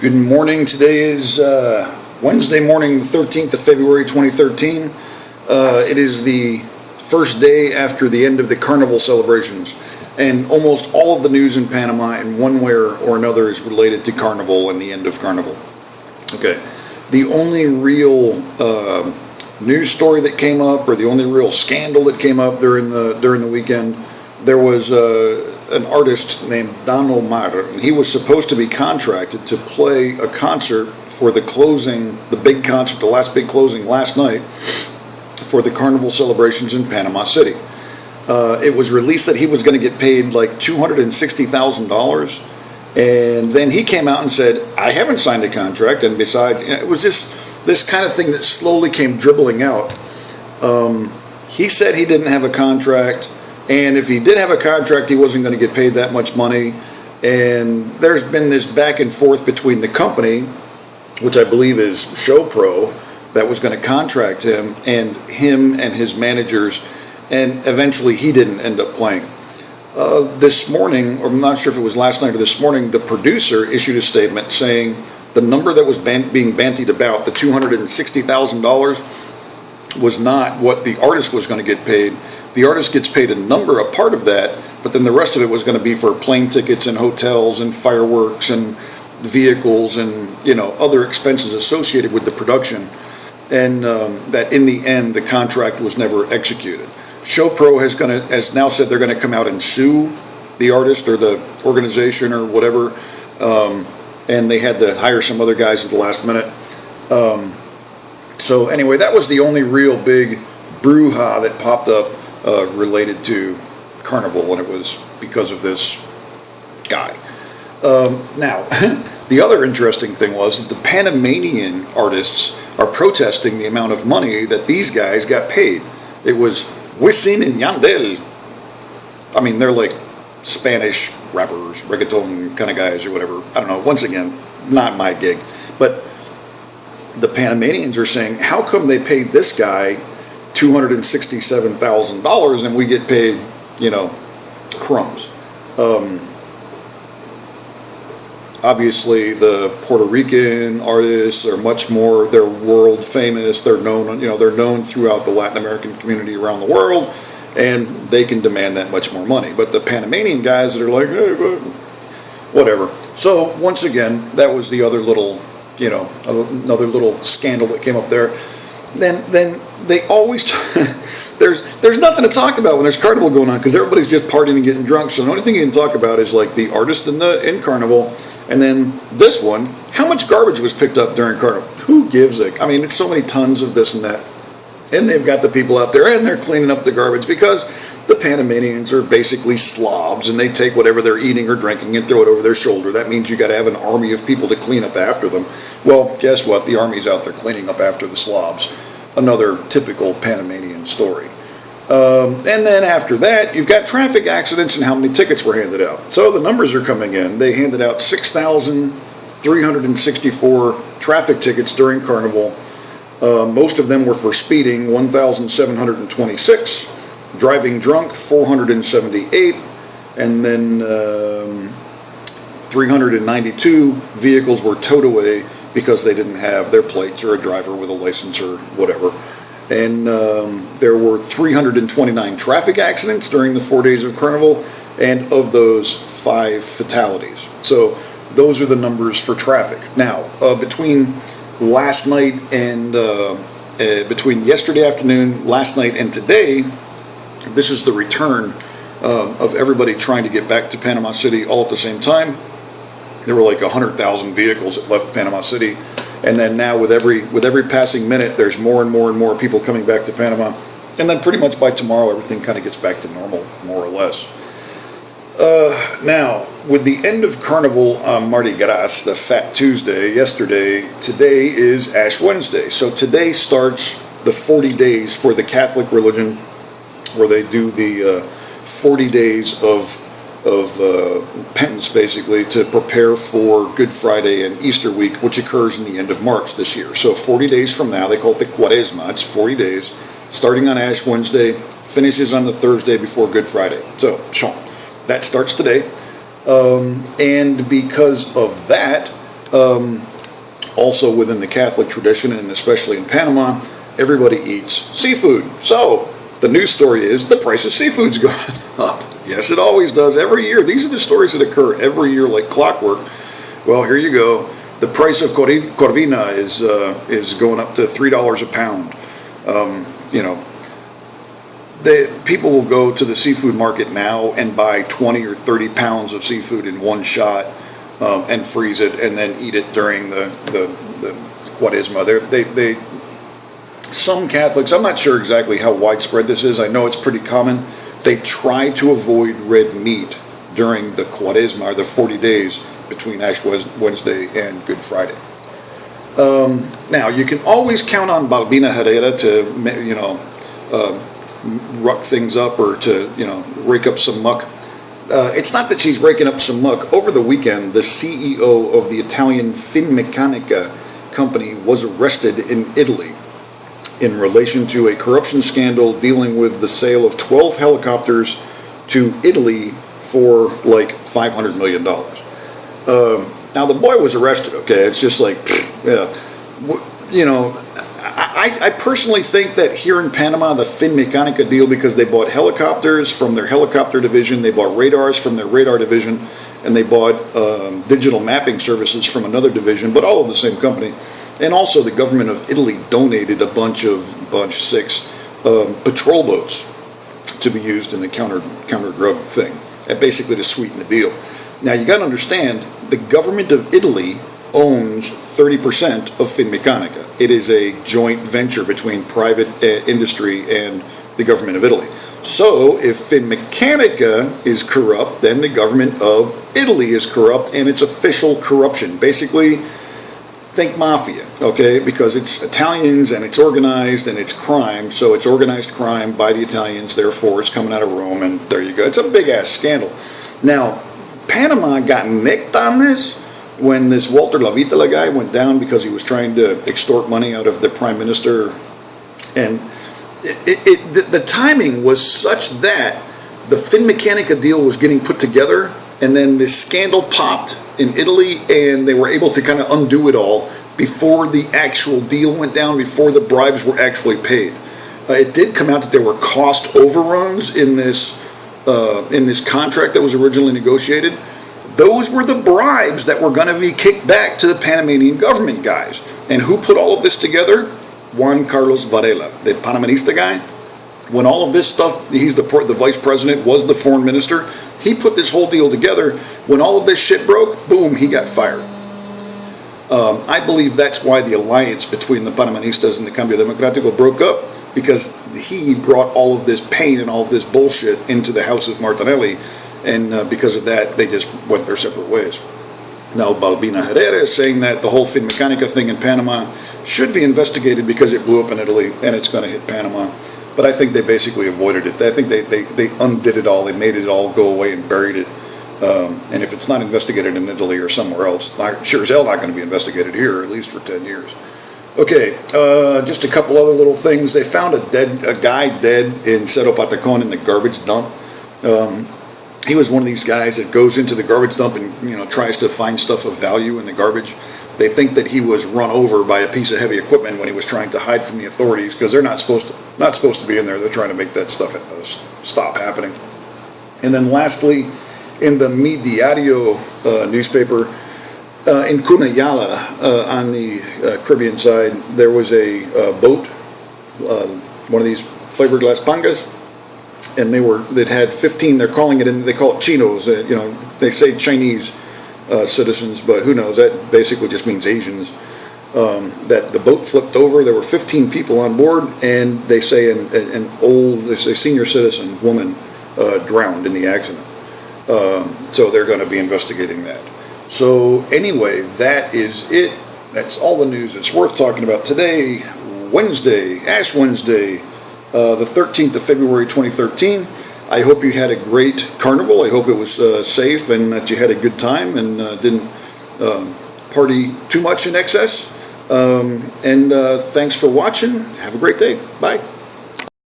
Good morning. Today is Wednesday morning, the 13th of February, 2013. It is the first day after the end of the Carnival celebrations, and almost all of the news in Panama in one way or another is related to Carnival and the end of Carnival. Okay, the only real news story that came up, or the only real scandal that came up during the weekend, there was an artist named Omar, and he was supposed to be contracted to play a concert for the big concert, the last big closing last night for the Carnival celebrations in Panama City. It was released that he was going to get paid like $260,000, and then he came out and said, I haven't signed a contract, and besides, it was just this kind of thing that slowly came dribbling out. He said he didn't have a contract, and if he did have a contract, he wasn't going to get paid that much money. And there's been this back and forth between the company, which I believe is ShowPro, that was going to contract him and his managers, and eventually he didn't end up playing. This morning, or I'm not sure if it was last night or this morning, the producer issued a statement saying the number that was being bandied about, the $260,000, was not what the artist was going to get paid. The artist gets paid a part of that, but then the rest of it was going to be for plane tickets and hotels and fireworks and vehicles and other expenses associated with the production, and that in the end the contract was never executed. ShowPro has now said they're going to come out and sue the artist or the organization or whatever, and they had to hire some other guys at the last minute. So anyway, that was the only real big brouhaha that popped up related to Carnival, and it was because of this guy. Now, the other interesting thing was that the Panamanian artists are protesting the amount of money that these guys got paid. It was Wisin and Yandel. I mean, they're like Spanish rappers, reggaeton kind of guys or whatever. I don't know. Once again, not my gig. But the Panamanians are saying, how come they paid this guy $267,000 and we get paid, crumbs? Obviously, the Puerto Rican artists are much more. They're world famous. They're known. They're known throughout the Latin American community around the world, and they can demand that much more money. But the Panamanian guys that are like, hey, whatever. So once again, that was the other little, another little scandal that came up there. Then they always there's nothing to talk about when there's Carnival going on, because everybody's just partying and getting drunk. So the only thing you can talk about is like the artist in Carnival, and then this one. How much garbage was picked up during Carnival? Who gives a? I mean, it's so many tons of this and that, and they've got the people out there and they're cleaning up the garbage, because the Panamanians are basically slobs, and they take whatever they're eating or drinking and throw it over their shoulder. That means you got to have an army of people to clean up after them. Well, guess what? The army's out there cleaning up after the slobs. Another typical Panamanian story. And then after that, you've got traffic accidents and how many tickets were handed out. So the numbers are coming in. They handed out 6,364 traffic tickets during Carnival. Most of them were for speeding, 1,726. Driving drunk, 478. And then 392 vehicles were towed away because they didn't have their plates or a driver with a license or whatever. And there were 329 traffic accidents during the 4 days of Carnival, and of those, 5 fatalities. So those are the numbers for traffic. Now, between last night and between yesterday afternoon, last night, and today, this is the return of everybody trying to get back to Panama City all at the same time. There were like 100,000 vehicles that left Panama City, and then now with every passing minute, there's more and more and more people coming back to Panama, and then pretty much by tomorrow, everything kind of gets back to normal, more or less. Now, with the end of Carnival on Mardi Gras, the Fat Tuesday, yesterday, today is Ash Wednesday. So today starts the 40 days for the Catholic religion, where they do the 40 days of penance, basically, to prepare for Good Friday and Easter week, which occurs in the end of March this year. So 40 days from now, they call it the Quaresma. It's 40 days, starting on Ash Wednesday, finishes on the Thursday before Good Friday. So that starts today. And because of that, Also within the Catholic tradition, and especially in Panama, everybody eats seafood. So the news story is the price of seafood's going up. Yes, it always does every year. These are the stories that occur every year like clockwork. Well, here you go. The price of corvina is going up to $3 a pound. People will go to the seafood market now and buy 20 or 30 pounds of seafood in one shot and freeze it and then eat it during the Quaresma. Some Catholics, I'm not sure exactly how widespread this is. I know it's pretty common. They try to avoid red meat during the Quaresma, or the 40 days between Ash Wednesday and Good Friday. Now, you can always count on Balbina Herrera to, ruck things up or to, rake up some muck. It's not that she's raking up some muck. Over the weekend, the CEO of the Italian Mechanica company was arrested in Italy in relation to a corruption scandal dealing with the sale of 12 helicopters to Italy for like $500 million. Now, the boy was arrested, okay? It's just like, I personally think that here in Panama, the Mechanica deal, because they bought helicopters from their helicopter division, they bought radars from their radar division, and they bought digital mapping services from another division, but all of the same company. And also the government of Italy donated a bunch, 6 patrol boats to be used in the counter drug thing, and basically to sweeten the deal. Now, you got to understand, the government of Italy owns 30% of Finmeccanica. It is a joint venture between private industry and the government of Italy. So if Finmeccanica is corrupt, then the government of Italy is corrupt, and it's official corruption. Basically, think mafia, okay? Because it's Italians and it's organized and it's crime, so it's organized crime by the Italians, therefore it's coming out of Rome, and there you go. It's a big-ass scandal. Now, Panama got nicked on this when this Walter Lavitola guy went down because he was trying to extort money out of the prime minister. And the timing was such that the Finmeccanica deal was getting put together, and then this scandal popped in Italy, and they were able to kind of undo it all before the actual deal went down, before the bribes were actually paid. It did come out that there were cost overruns in this contract that was originally negotiated. Those were the bribes that were going to be kicked back to the Panamanian government guys. And who put all of this together? Juan Carlos Varela, the Panamanista guy. When all of this stuff, he's the vice president, was the foreign minister. He put this whole deal together. When all of this shit broke, boom, he got fired. I believe that's why the alliance between the Panamanistas and the Cambio Democrático broke up, because he brought all of this pain and all of this bullshit into the house of Martinelli, and because of that, they just went their separate ways. Now, Balbina Herrera is saying that the whole Finmeccanica thing in Panama should be investigated because it blew up in Italy and it's going to hit Panama. But I think they basically avoided it. I think they undid it all. They made it all go away and buried it. And if it's not investigated in Italy or somewhere else, it's sure as hell not going to be investigated here, at least for 10 years. Okay, just a couple other little things. They found a guy dead in Cerro Patacon in the garbage dump. He was one of these guys that goes into the garbage dump and tries to find stuff of value in the garbage. They think that he was run over by a piece of heavy equipment when he was trying to hide from the authorities, because they're not supposed to be in there. They're trying to make that stuff stop happening. And then lastly, in the Mi Diario newspaper in Cunayala on the Caribbean side, there was a boat, one of these fiberglass pangas, and they'd had 15. They're calling it, they call it chinos. They say Chinese citizens, but who knows? That basically just means Asians. That the boat flipped over. There were 15 people on board, and they say they say senior citizen woman drowned in the accident. So they're going to be investigating that. So anyway, that is it. That's all the news that's worth talking about today, Wednesday, Ash Wednesday, the 13th of February 2013. I hope you had a great carnival. I hope it was safe and that you had a good time and didn't party too much in excess. And thanks for watching. Have a great day. Bye.